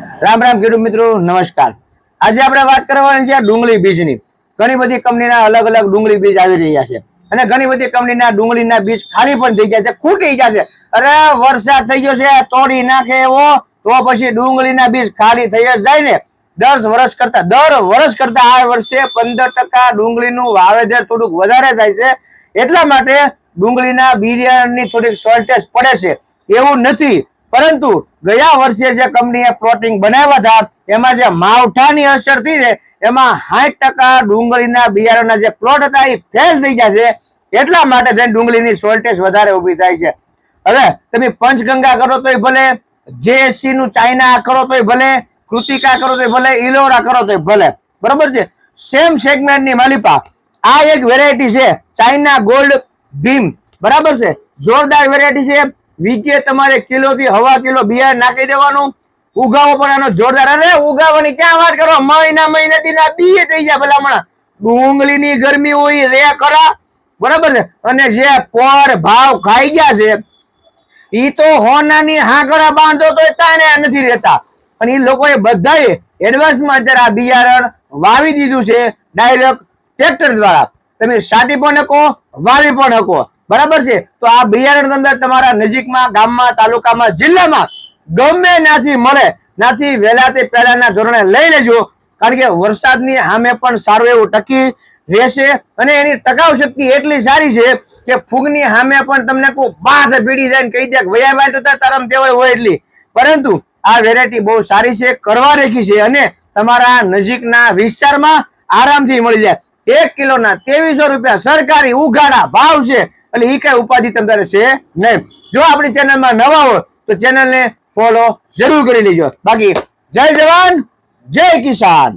રામ રામ ખેડૂત મિત્રો, નમસ્કાર। આજે આપણે વાત કરવાની છે ડુંગળી બીજની। ઘણી બધી કંપનીના અલગ અલગ ડુંગળી બીજ આવી રહ્યા છે અને ઘણી બધી કંપનીના ડુંગળીના બીજ ખાલી પણ થઈ ગયા છે, ખૂટી ગયા છે। અરે વરસાદ થઈ ગયો છે, તોડી નાખે એવો, તો પછી ડુંગળીના બીજ ખાલી થઈ જ જાય ને। દર વર્ષ કરતા આ વર્ષે 15% ડુંગળીનું વાવેતર થોડુંક વધારે થાય છે, એટલા માટે ડુંગળીના બિયારણની થોડીક શોર્ટેજ પડે છે એવું નથી। પરંતુ ગયા વર્ષે જે કંપનીએ પ્લોટિંગ બનાવ્યા હતા એમાં જે માવઠાની અસર થઈ છે એમાં 60% ડુંગળીના બિયારણના જે પ્લોટ હતા એ ફેલ થઈ ગયા છે, એટલા માટે જઈને ડુંગળીની શોર્ટેજ વધારે ઊભી થાય છે। હવે તમે પંચગંગા કરો તોય ભલે, જેએસસી નું ચાઇના કરો તોય ભલે, કૃતિકા કરો તોય ભલે, ઇલોરા કરો તોય ભલે, બરોબર છે। સેમ સેગમેન્ટની માલિપા આ એક વેરાયટી છે ચાઇના ગોલ્ડ ભીમ, બરાબર છે, જોરદાર વેરાયટી છે। વીકે તમારે કિલો થી હવા કિલો બિયારણ નાખી દેવાનું, ઉગાવો પણ આનો જોરદાર। અરે ઉગાવવાની ક્યાં વાત કરો, મહિનાથી ના બી થઈ જાય ભલામણ। ડુંગળીની ગરમી હોય રે કરા, બરાબર છે, અને જે પર ભાવ ખાઈ ગયા છે ઈ તો હોનાની હાકડા બાંધો તો તાણે નથી રહેતા। પણ એ લોકોએ બધાએ એડવાન્સમાં અત્યારે આ બિયારણ વાવી દીધું છે ડાયરેક્ટ ટ્રેક્ટર દ્વારા। તમે સાટી પણ શકો, વાવી પણ શકો, બરાબર છે। તો આ બિયારણ અંદર તમારા નજીકમાં, ગામમાં, તાલુકામાં, જિલ્લામાં ગમે ત્યાંથી મળે, ત્યાંથી વહેલાથી પહેલાના ધોરણે લઈ લેજો, કારણ કે વરસાદની સામે પણ સારું એવું ટકી રહેશે અને એની ટકાઉ શક્તિ એટલી સારી છે કે ફૂગની સામે પણ તમને કોઈ બાથ પીડી જાય ને કહી દે વયા વાય તો તારમ તેવય હોય એટલી। પરંતુ આ વેરાયટી બહુ સારી છે, કરવા રેખી છે અને તમારા નજીકના વિસ્તારમાં આરામથી મળી જાય। 1 કિલોના 2300 રૂપિયા સરકારી ઉઘાડા ભાવ છે, એટલે એ કઈ ઉપાધિ તમારે છે નહીં। જો આપણી ચેનલમાં નવા હોય તો ચેનલને ફોલો જરૂર કરી લેજો। બાકી જય જવાન, જય કિસાન।